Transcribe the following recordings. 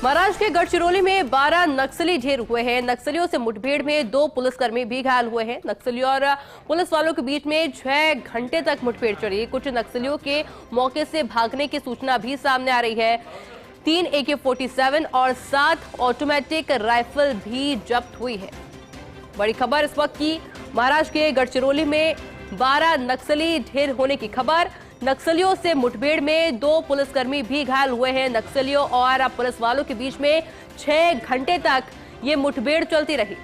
महाराष्ट्र के गढ़चिरौली में 12 नक्सली ढेर हुए हैं। नक्सलियों से मुठभेड़ में 2 पुलिसकर्मी भी घायल हुए हैं। नक्सलियों और पुलिस वालों के बीच में 6 घंटे तक मुठभेड़ चली। कुछ नक्सलियों के मौके से भागने की सूचना भी सामने आ रही है। 3 AK-47 और 7 ऑटोमेटिक राइफल भी जब्त हुई है। बड़ी खबर इस वक्त की, महाराष्ट्र के गढ़चिरौली में 12 नक्सली ढेर होने की खबर। नक्सलियों से मुठभेड़ में 2 पुलिसकर्मी भी घायल हुए हैं। नक्सलियों और पुलिस वालों के बीच में 6 घंटे तक ये मुठभेड़ चलती रही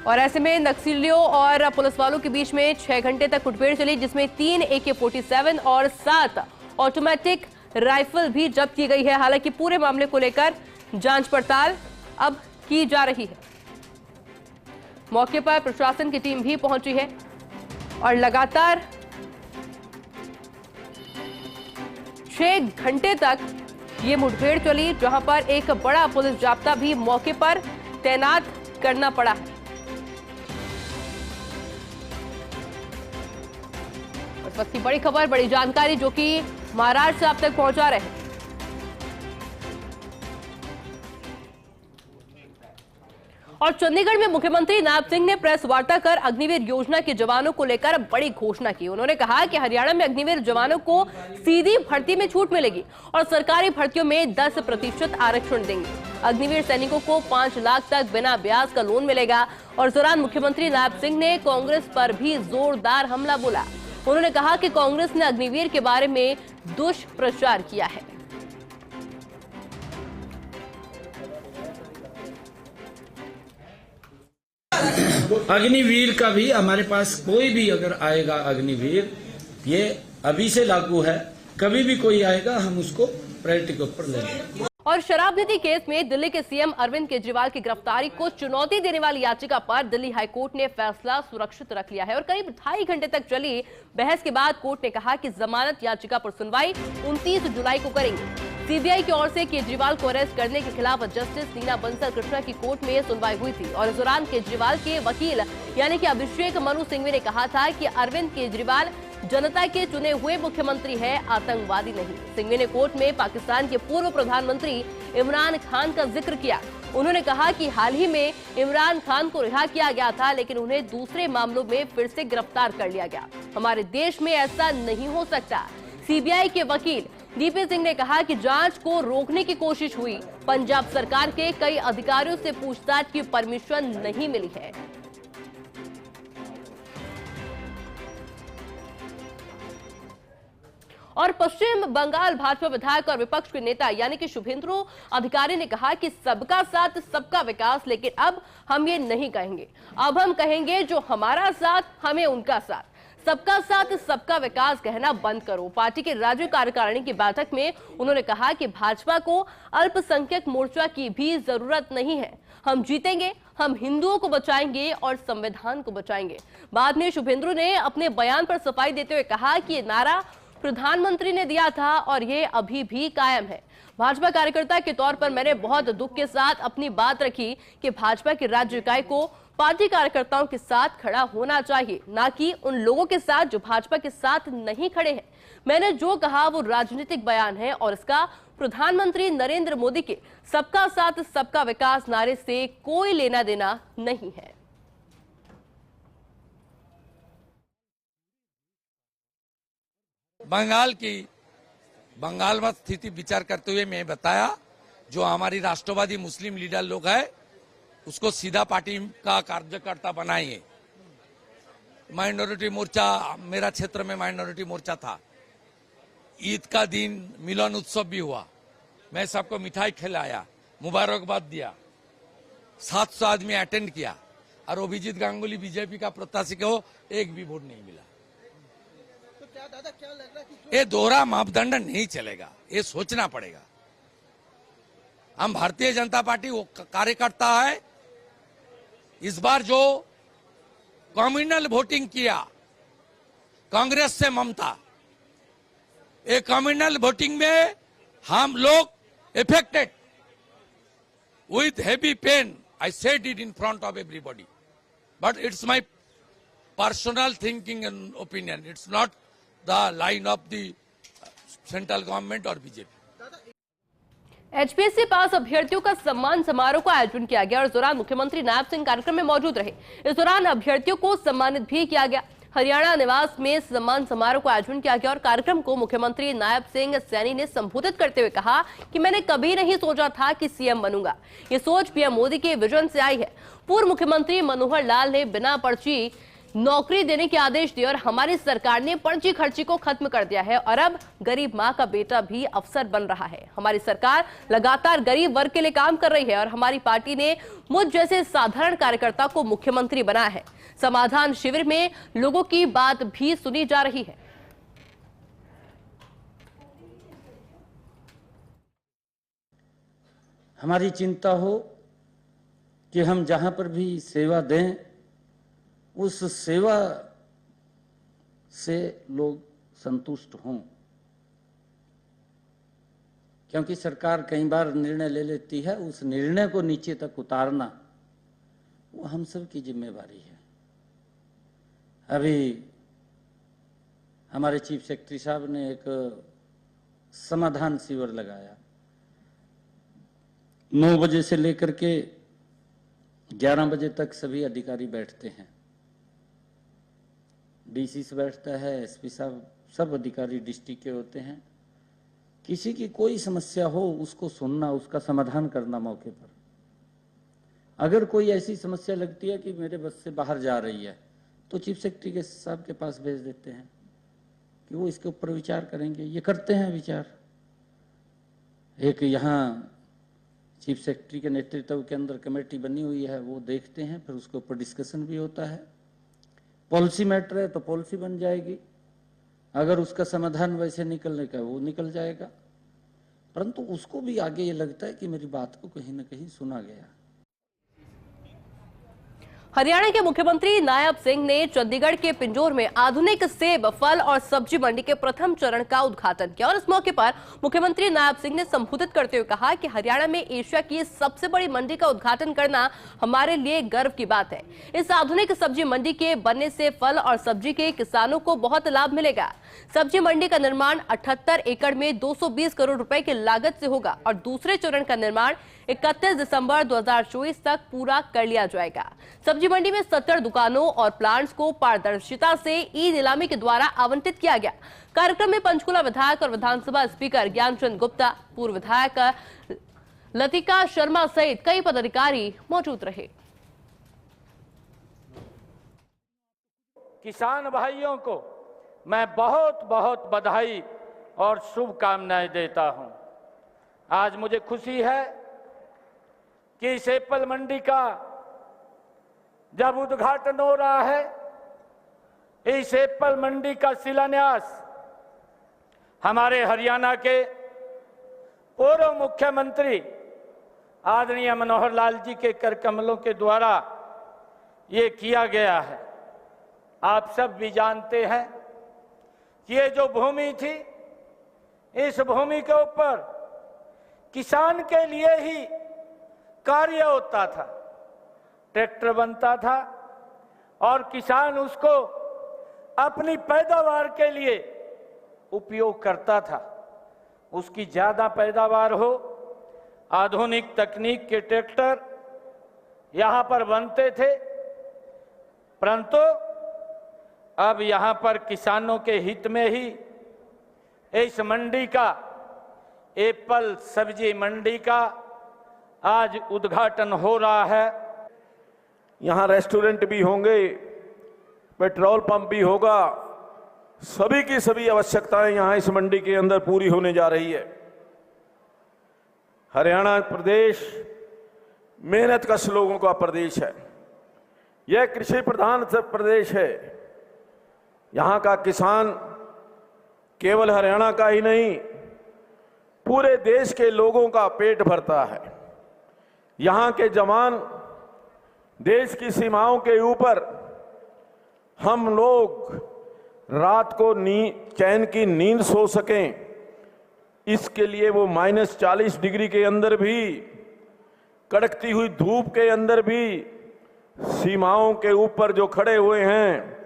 और ऐसे में नक्सलियों और पुलिस वालों के बीच में 6 घंटे तक मुठभेड़ चली, जिसमें 3 AK-47 और 7 ऑटोमेटिक राइफल भी जब्त की गई है। हालांकि पूरे मामले को लेकर जांच पड़ताल अब की जा रही है। मौके पर प्रशासन की टीम भी पहुंची है और लगातार 6 घंटे तक ये मुठभेड़ चली, जहां पर एक बड़ा पुलिस जाब्ता भी मौके पर तैनात करना पड़ा। इस वक्त की बड़ी खबर, बड़ी जानकारी जो कि महाराष्ट्र से आप तक पहुंचा रहे हैं। और चंडीगढ़ में मुख्यमंत्री नायब सिंह ने प्रेस वार्ता कर अग्निवीर योजना के जवानों को लेकर बड़ी घोषणा की। उन्होंने कहा कि हरियाणा में अग्निवीर जवानों को सीधी भर्ती में छूट मिलेगी और सरकारी भर्तियों में 10% आरक्षण देंगे। अग्निवीर सैनिकों को 5 लाख तक बिना ब्याज का लोन मिलेगा। और इस दौरान मुख्यमंत्री नायब सिंह ने कांग्रेस पर भी जोरदार हमला बोला। उन्होंने कहा कि कांग्रेस ने अग्निवीर के बारे में दुष्प्रचार किया है। अग्निवीर का भी हमारे पास कोई भी अगर आएगा अग्निवीर, ये अभी से लागू है, कभी भी कोई आएगा हम उसको प्रायोरिटी के ऊपर लेंगे। और शराब नीति केस में दिल्ली के सीएम अरविंद केजरीवाल की गिरफ्तारी को चुनौती देने वाली याचिका पर दिल्ली हाईकोर्ट ने फैसला सुरक्षित रख लिया है और करीब 2.5 घंटे तक चली बहस के बाद कोर्ट ने कहा कि जमानत याचिका पर सुनवाई 29 जुलाई को करेंगे। सीबीआई की ओर से केजरीवाल को अरेस्ट करने के खिलाफ जस्टिस नीना बंसल कृष्णा की कोर्ट में सुनवाई हुई थी और इस दौरान केजरीवाल के वकील यानी कि अभिषेक मनु सिंघवी ने कहा था कि अरविंद केजरीवाल जनता के चुने हुए मुख्यमंत्री है, आतंकवादी नहीं। सिंघवी ने कोर्ट में पाकिस्तान के पूर्व प्रधानमंत्री इमरान खान का जिक्र किया। उन्होंने कहा कि हाल ही में इमरान खान को रिहा किया गया था, लेकिन उन्हें दूसरे मामलों में फिर से गिरफ्तार कर लिया गया। हमारे देश में ऐसा नहीं हो सकता। सीबीआई के वकील डीपी सिंह ने कहा कि जांच को रोकने की कोशिश हुई। पंजाब सरकार के कई अधिकारियों से पूछताछ की परमिशन नहीं मिली है। और पश्चिम बंगाल भाजपा विधायक और विपक्ष के नेता यानी कि शुभेंदु अधिकारी ने कहा कि सबका साथ सबका विकास, लेकिन अब हम ये नहीं कहेंगे। अब हम कहेंगे जो हमारा साथ हमें उनका साथ। सबका साथ सबका विकास कहना बंद करो। पार्टी के राज्य कार्यकारिणी की बैठक में उन्होंने कहा कि भाजपा को अल्पसंख्यक मोर्चा की भी जरूरत नहीं है। हम जीतेंगे, हम हिंदुओं को बचाएंगे और संविधान को बचाएंगे। बाद में शुभेंदु ने अपने बयान पर सफाई देते हुए कहा कि ये नारा प्रधानमंत्री ने दिया था और ये अभी भी कायम है। भाजपा कार्यकर्ता के तौर पर मैंने बहुत दुख के साथ अपनी बात रखी कि भाजपा के राज्य इकाई को पार्टी कार्यकर्ताओं के साथ खड़ा होना चाहिए, ना कि उन लोगों के साथ जो भाजपा के साथ नहीं खड़े हैं। मैंने जो कहा वो राजनीतिक बयान है और इसका प्रधानमंत्री नरेंद्र मोदी के सबका साथ सबका विकास नारे से कोई लेना देना नहीं है। बंगाल में स्थिति विचार करते हुए मैं बताया जो हमारी राष्ट्रवादी मुस्लिम लीडर लोग है उसको सीधा पार्टी का कार्यकर्ता बनाएंगे। माइनॉरिटी मोर्चा, मेरा क्षेत्र में माइनॉरिटी मोर्चा था। ईद का दिन मिलन उत्सव भी हुआ, मैं सबको मिठाई खिलाया, मुबारकबाद दिया, 700 आदमी अटेंड किया और अभिजीत गांगुली बीजेपी का प्रत्याशी को एक भी वोट नहीं मिला। तो क्या दादा क्या लग रहा है कि ये दोहरा मापदंड नहीं चलेगा, ये सोचना पड़ेगा। हम भारतीय जनता पार्टी वो कार्यकर्ता है। इस बार जो कम्युनल वोटिंग किया कांग्रेस से ममता, ये कम्युनल वोटिंग में हम लोग affected with heavy pain. I said it in front of everybody, but it's my personal thinking and opinion. It's not the line of the central government or BJP. HPSC pass अभ्यर्थियों का सम्मान समारोह का आयोजन किया गया और इस दौरान मुख्यमंत्री नायब सिंह कार्यक्रम में मौजूद रहे। इस दौरान अभ्यर्थियों को सम्मानित भी किया गया। हरियाणा निवास में सम्मान समारोह का आयोजन किया गया और कार्यक्रम को मुख्यमंत्री नायब सिंह सैनी ने संबोधित करते हुए कहा कि मैंने कभी नहीं सोचा था कि सीएम बनूंगा। ये सोच पीएम मोदी के विजन से आई है। पूर्व मुख्यमंत्री मनोहर लाल ने बिना पर्ची नौकरी देने के आदेश दिए और हमारी सरकार ने पर्ची खर्ची को खत्म कर दिया है और अब गरीब मां का बेटा भी अफसर बन रहा है। हमारी सरकार लगातार गरीब वर्ग के लिए काम कर रही है और हमारी पार्टी ने मुझ जैसे साधारण कार्यकर्ता को मुख्यमंत्री बनाया है। समाधान शिविर में लोगों की बात भी सुनी जा रही है। हमारी चिंता हो कि हम जहां पर भी सेवा दें उस सेवा से लोग संतुष्ट हों, क्योंकि सरकार कई बार निर्णय ले लेती है, उस निर्णय को नीचे तक उतारना वो हम सब की जिम्मेवारी है। अभी हमारे चीफ सेक्रेटरी साहब ने एक समाधान शिविर लगाया। 9 बजे से लेकर के 11 बजे तक सभी अधिकारी बैठते हैं। डीसी से बैठता है, एसपी साहब, सब अधिकारी डिस्ट्रिक्ट के होते हैं। किसी की कोई समस्या हो उसको सुनना, उसका समाधान करना मौके पर। अगर कोई ऐसी समस्या लगती है कि मेरे बस से बाहर जा रही है तो चीफ सेक्रेटरी के साहब के पास भेज देते हैं कि वो इसके ऊपर विचार करेंगे। ये करते हैं विचार। एक यहाँ चीफ सेक्रेटरी के नेतृत्व के अंदर कमेटी बनी हुई है, वो देखते हैं, फिर उसके ऊपर डिस्कशन भी होता है। पॉलिसी मैटर है तो पॉलिसी बन जाएगी, अगर उसका समाधान वैसे निकलने का वो निकल जाएगा। परंतु उसको भी आगे ये लगता है कि मेरी बात को कहीं ना कहीं सुना गया। हरियाणा के मुख्यमंत्री नायब सिंह ने चंडीगढ़ के पिंजौर में आधुनिक सेब, फल और सब्जी मंडी के प्रथम चरण का उद्घाटन किया और इस मौके पर मुख्यमंत्री नायब सिंह ने संबोधित करते हुए कहा कि हरियाणा में एशिया की सबसे बड़ी मंडी का उद्घाटन करना हमारे लिए गर्व की बात है। इस आधुनिक सब्जी मंडी के बनने से फल और सब्जी के किसानों को बहुत लाभ मिलेगा। सब्जी मंडी का निर्माण 78 एकड़ में 220 करोड़ रुपए की लागत से होगा और दूसरे चरण का निर्माण 31 दिसंबर 2024 तक पूरा कर लिया जाएगा। सब्जी मंडी में 70 दुकानों और प्लांट्स को पारदर्शिता से ई नीलामी के द्वारा आवंटित किया गया। कार्यक्रम में पंचकुला विधायक और विधानसभा स्पीकर ज्ञानचंद गुप्ता, पूर्व विधायक लतिका शर्मा सहित कई पदाधिकारी मौजूद रहे। किसान भाइयों को मैं बहुत बहुत बधाई और शुभकामनाएं देता हूं। आज मुझे खुशी है कि इस एप्पल मंडी का जब उद्घाटन हो रहा है, इस एप्पल मंडी का शिलान्यास हमारे हरियाणा के पूर्व मुख्यमंत्री आदरणीय मनोहर लाल जी के कर कमलों के द्वारा ये किया गया है। आप सब भी जानते हैं कि ये जो भूमि थी, इस भूमि के ऊपर किसान के लिए ही कार्य होता था, ट्रैक्टर बनता था और किसान उसको अपनी पैदावार के लिए उपयोग करता था। उसकी ज्यादा पैदावार हो, आधुनिक तकनीक के ट्रैक्टर यहां पर बनते थे। परंतु अब यहां पर किसानों के हित में ही इस मंडी का, एप्पल सब्जी मंडी का आज उद्घाटन हो रहा है। यहाँ रेस्टोरेंट भी होंगे, पेट्रोल पंप भी होगा, सभी की सभी आवश्यकताएं यहाँ इस मंडी के अंदर पूरी होने जा रही है। हरियाणा प्रदेश मेहनतकश लोगों का प्रदेश है। यह कृषि प्रधान प्रदेश है। यहाँ का किसान केवल हरियाणा का ही नहीं, पूरे देश के लोगों का पेट भरता है। यहाँ के जवान देश की सीमाओं के ऊपर, हम लोग रात को चैन की नींद सो सकें, इसके लिए वो -40 डिग्री के अंदर भी, कड़कती हुई धूप के अंदर भी सीमाओं के ऊपर जो खड़े हुए हैं,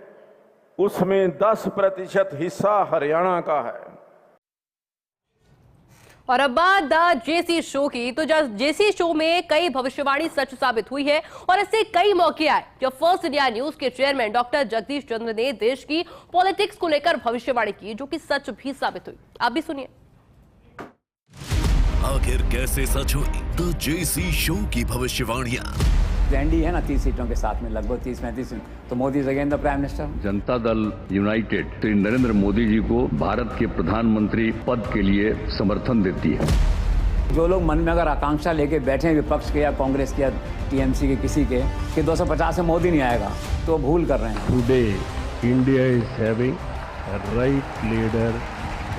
उसमें 10% हिस्सा हरियाणा का है। और अब बात जेसी शो की, तो जेसी शो में कई भविष्यवाणी सच साबित हुई है और ऐसे कई मौके आए जब फर्स्ट इंडिया न्यूज के चेयरमैन डॉक्टर जगदीश चंद्र ने देश की पॉलिटिक्स को लेकर भविष्यवाणी की, जो कि सच भी साबित हुई। आप भी सुनिए। आखिर कैसे सच हुई द जेसी शो की भविष्यवाणियां? एनडीए है ना 30 सीटों के साथ में, लगभग 30-35, तो Modi is again the prime minister. Janata Dal United Shri Narendra Modi ji को भारत के प्रधानमंत्री पद के लिए समर्थन देती है। जो लोग मन में अगर आकांक्षा लेके बैठे हैं विपक्ष के या कांग्रेस के या टीएमसी के किसी के कि 250 से मोदी नहीं आएगा, तो भूल कर रहे हैं। Today India is having right leader,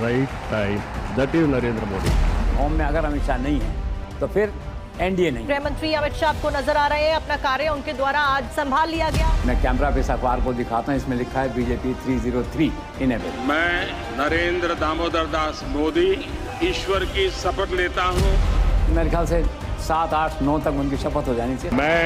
right time, that is Narendra Modi. Home में अगर अमित शाह नहीं है तो फिर एनडीए नहीं। गृह मंत्री अमित शाह को नजर आ रहे हैं, अपना कार्य उनके द्वारा आज संभाल लिया गया। मैं कैमरा पे इस अखबार को दिखाता हूँ, इसमें लिखा है बीजेपी 303 इनेबल। मैं नरेंद्र दामोदर दास मोदी ईश्वर की शपथ लेता हूँ। मेरे ख्याल से 7, 8, 9 तक उनकी शपथ हो जानी चाहिए। मैं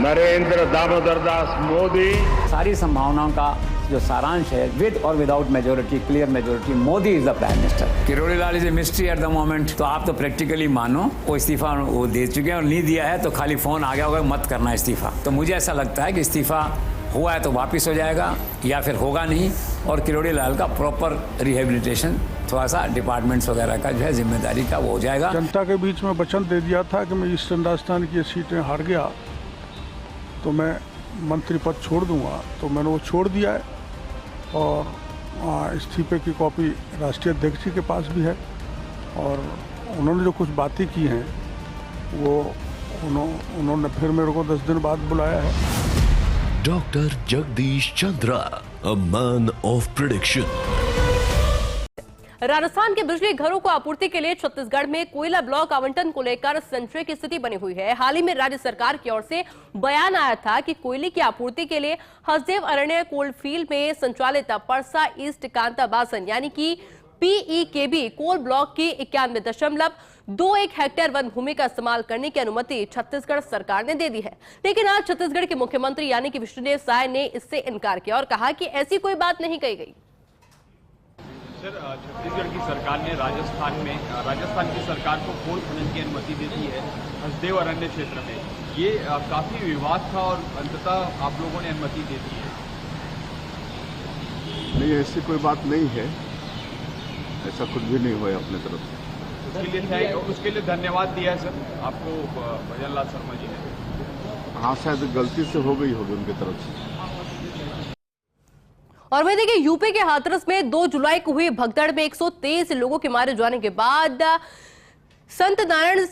नरेंद्र दामोदर दास मोदी। सारी संभावनाओं का जो सारांश है, विद और without majority, clear majority, Modi is the prime minister. Kirori Lal is a mystery at the moment. तो आप तो प्रैक्टिकली मानो वो इस्तीफा वो दे चुके हैं, और नहीं दिया है तो खाली फोन आ गया होगा मत करना इस्तीफा। तो मुझे ऐसा लगता है कि इस्तीफा हुआ है तो वापिस हो जाएगा या फिर होगा नहीं, और किरोड़ी लाल का प्रॉपर रिहेबिलिटेशन, थोड़ा सा डिपार्टमेंट्स वगैरह का जो है जिम्मेदारी का वो हो जाएगा। जनता के बीच में वचन दे दिया था कि मैं ईस्टर्न राजस्थान की सीटें हार गया तो मैं मंत्री पद छोड़ दूंगा, तो मैंने वो छोड़ दिया है। और इस्तीफे की कॉपी राष्ट्रीय अध्यक्ष जी के पास भी है, और उन्होंने जो कुछ बातें की हैं वो उन्होंने फिर मेरे को 10 दिन बाद बुलाया है। Doctor Jagdish Chandra, a man of prediction. Rajasthan के बिजली घरों को आपूर्ति के लिए छत्तीसगढ़ में कोयला ब्लॉक आवंटन को लेकर संशय की स्थिति बनी हुई है। हाल ही में राज्य सरकार की ओर से बयान आया था कि कोयले की आपूर्ति के लिए हसदेव अरण्य कोलफील्ड में संचालित परसा ईस्ट कांताबासन यानी कि PEKB कोल ब्लॉक की 91.21 हेक्टेयर वन भूमि का इस्तेमाल करने की अनुमति छत्तीसगढ़ सरकार ने दे दी है। लेकिन आज छत्तीसगढ़ के मुख्यमंत्री यानी कि विष्णुदेव साय ने इससे इनकार किया और कहा कि ऐसी कोई बात नहीं कही गई। सर, छत्तीसगढ़ की सरकार ने राजस्थान की सरकार को कोल खनन की अनुमति दे दी है हसदेव अरण्य क्षेत्र में। ये काफी विवाद था और अंततः आप लोगों ने अनुमति दे दी है। नहीं, ऐसी कोई बात नहीं है, ऐसा कुछ भी नहीं हुआ अपने तरफ से। उसके लिए धन्यवाद दिया है सर आपको भजन लाल शर्मा जी ने। हाँ, शायद गलती से हो गई होगी उनकी तरफ से। और वही देखिए, यूपी के हाथरस में 2 जुलाई को हुई भगदड़ में 123 लोगों के मारे जाने के बाद संत नारायण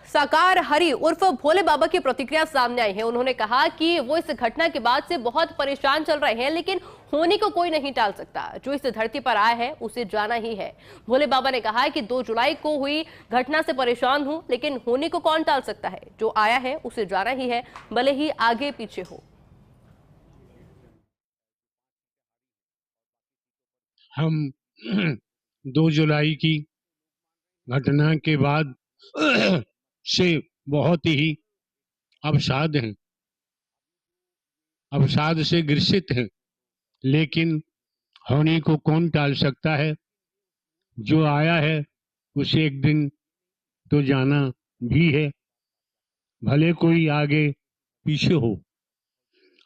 साकार हरि उर्फ भोले बाबा की प्रतिक्रिया सामने आई है। उन्होंने कहा कि वो इस घटना के बाद से बहुत परेशान चल रहे हैं, लेकिन होनी को कोई नहीं टाल सकता। जो इस धरती पर आया है उसे जाना ही है। भोले बाबा ने कहा कि 2 जुलाई को हुई घटना से परेशान हूं, लेकिन होनी को कौन टाल सकता है। जो आया है उसे जाना ही है, भले ही आगे पीछे हो। हम 2 जुलाई की घटना के बाद से बहुत ही अवसाद हैं, अवसाद से ग्रसित हैं, लेकिन होने को कौन टाल सकता है। जो आया है उसे एक दिन तो जाना भी है, भले कोई आगे पीछे हो।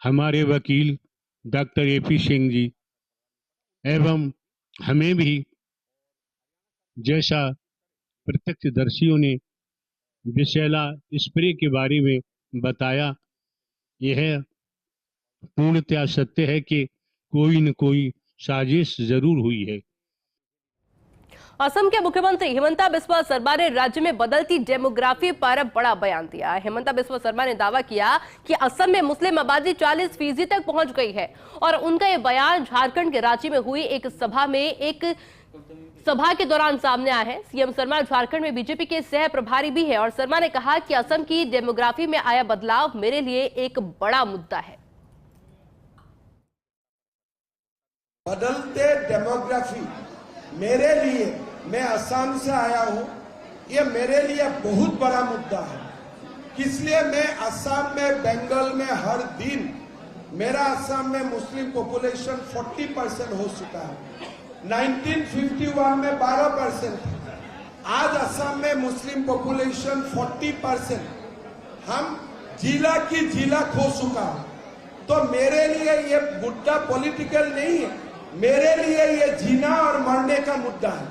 हमारे वकील डॉक्टर AP सिंह जी एवं हमें भी जैसा प्रत्यक्षदर्शियों ने विषैला स्प्रे के बारे में बताया, यह पूर्णतया सत्य है कि कोई न कोई साजिश जरूर हुई है। असम के मुख्यमंत्री हिमंता बिस्वा शर्मा ने राज्य में बदलती डेमोग्राफी पर बड़ा बयान दिया। हिमंता बिस्वा शर्मा ने दावा किया कि असम में मुस्लिम आबादी 40% तक पहुंच गई है और उनका यह बयान झारखंड के रांची में हुई एक सभा के दौरान सामने आया है। सीएम शर्मा झारखंड में बीजेपी के सह प्रभारी भी है और शर्मा ने कहा कि असम की डेमोग्राफी में आया बदलाव मेरे लिए एक बड़ा मुद्दा है। बदलते डेमोग्राफी मेरे लिए, मैं असम से आया हूं, ये मेरे लिए बहुत बड़ा मुद्दा है। इसलिए मैं असम में, बंगाल में हर दिन मेरा असम में मुस्लिम पॉपुलेशन 40% हो चुका है। 1951 में 12% था, आज असम में मुस्लिम पॉपुलेशन 40%, हम जिला की जिला खो चुका हूं। तो मेरे लिए ये मुद्दा पॉलिटिकल नहीं है, मेरे लिए ये जीना और मरने का मुद्दा है,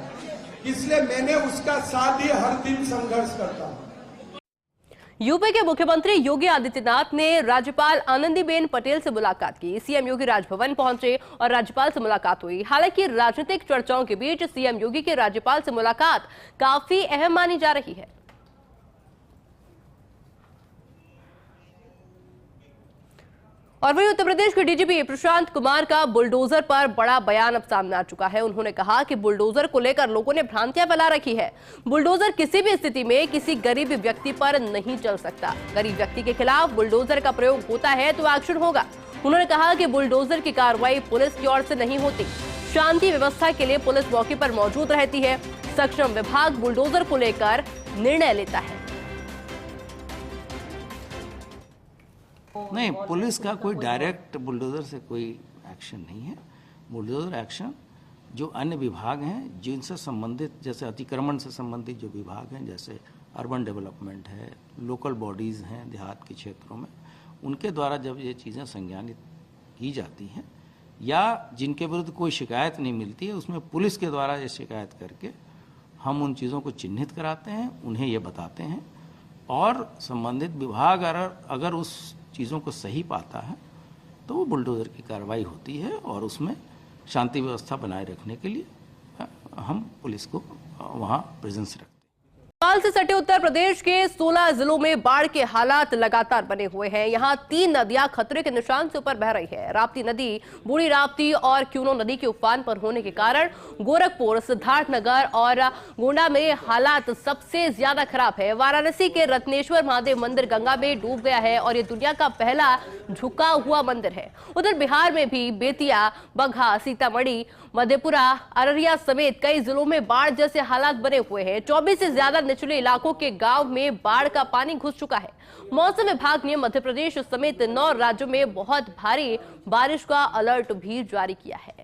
इसलिए मैंने उसका साथ ही हर दिन संघर्ष करता हूं। यूपी के मुख्यमंत्री योगी आदित्यनाथ ने राज्यपाल आनंदीबेन पटेल से मुलाकात की। सीएम योगी राजभवन पहुंचे और राज्यपाल से मुलाकात हुई। हालांकि राजनीतिक चर्चाओं के बीच सीएम योगी की राज्यपाल से मुलाकात काफी अहम मानी जा रही है। और वहीं उत्तर प्रदेश के डीजीपी प्रशांत कुमार का बुलडोजर पर बड़ा बयान अब सामने आ चुका है। उन्होंने कहा कि बुलडोजर को लेकर लोगों ने भ्रांतियां फैला रखी है। बुलडोजर किसी भी स्थिति में किसी गरीब व्यक्ति पर नहीं चल सकता। गरीब व्यक्ति के खिलाफ बुलडोजर का प्रयोग होता है तो एक्शन होगा। उन्होंने कहा कि बुलडोजर की कार्रवाई पुलिस की ओर से नहीं होती, शांति व्यवस्था के लिए पुलिस मौके पर मौजूद रहती है। सक्षम विभाग बुलडोजर को लेकर निर्णय लेता है। नहीं, पुलिस का कोई डायरेक्ट बुलडोजर से कोई एक्शन नहीं है। बुलडोजर एक्शन जो अन्य विभाग हैं जिनसे संबंधित, जैसे अतिक्रमण से संबंधित जो विभाग हैं, जैसे अर्बन डेवलपमेंट है, लोकल बॉडीज़ हैं देहात के क्षेत्रों में, उनके द्वारा जब ये चीज़ें संज्ञानित की जाती हैं या जिनके विरुद्ध कोई शिकायत नहीं मिलती है, उसमें पुलिस के द्वारा ये शिकायत करके हम उन चीज़ों को चिन्हित कराते हैं, उन्हें ये बताते हैं और संबंधित विभाग अगर उस चीज़ों को सही पाता है तो वो बुलडोजर की कार्रवाई होती है और उसमें शांति व्यवस्था बनाए रखने के लिए हम पुलिस को वहाँ प्रेजेंस रखते हैं। नेपाल से सटे उत्तर प्रदेश के 16 जिलों में बाढ़ के हालात लगातार बने हुए हैं। यहाँ 3 नदियां खतरे के निशान से ऊपर बह रही है। राप्ती नदी, बूढ़ी राप्ती और क्यूनो नदी के उफान पर होने के कारण गोरखपुर, सिद्धार्थनगर और गोंडा में हालात सबसे ज्यादा खराब है। वाराणसी के रत्नेश्वर महादेव मंदिर गंगा में डूब गया है और ये दुनिया का पहला झुका हुआ मंदिर है। उधर बिहार में भी बेतिया, बगहा, सीतामढ़ी, मधेपुरा, अररिया समेत कई जिलों में बाढ़ जैसे हालात बने हुए हैं। 24 से ज्यादा निचले इलाकों के गांव में बाढ़ का पानी घुस चुका है। मौसम विभाग ने मध्य प्रदेश समेत 9 राज्यों में बहुत भारी बारिश का अलर्ट भी जारी किया है।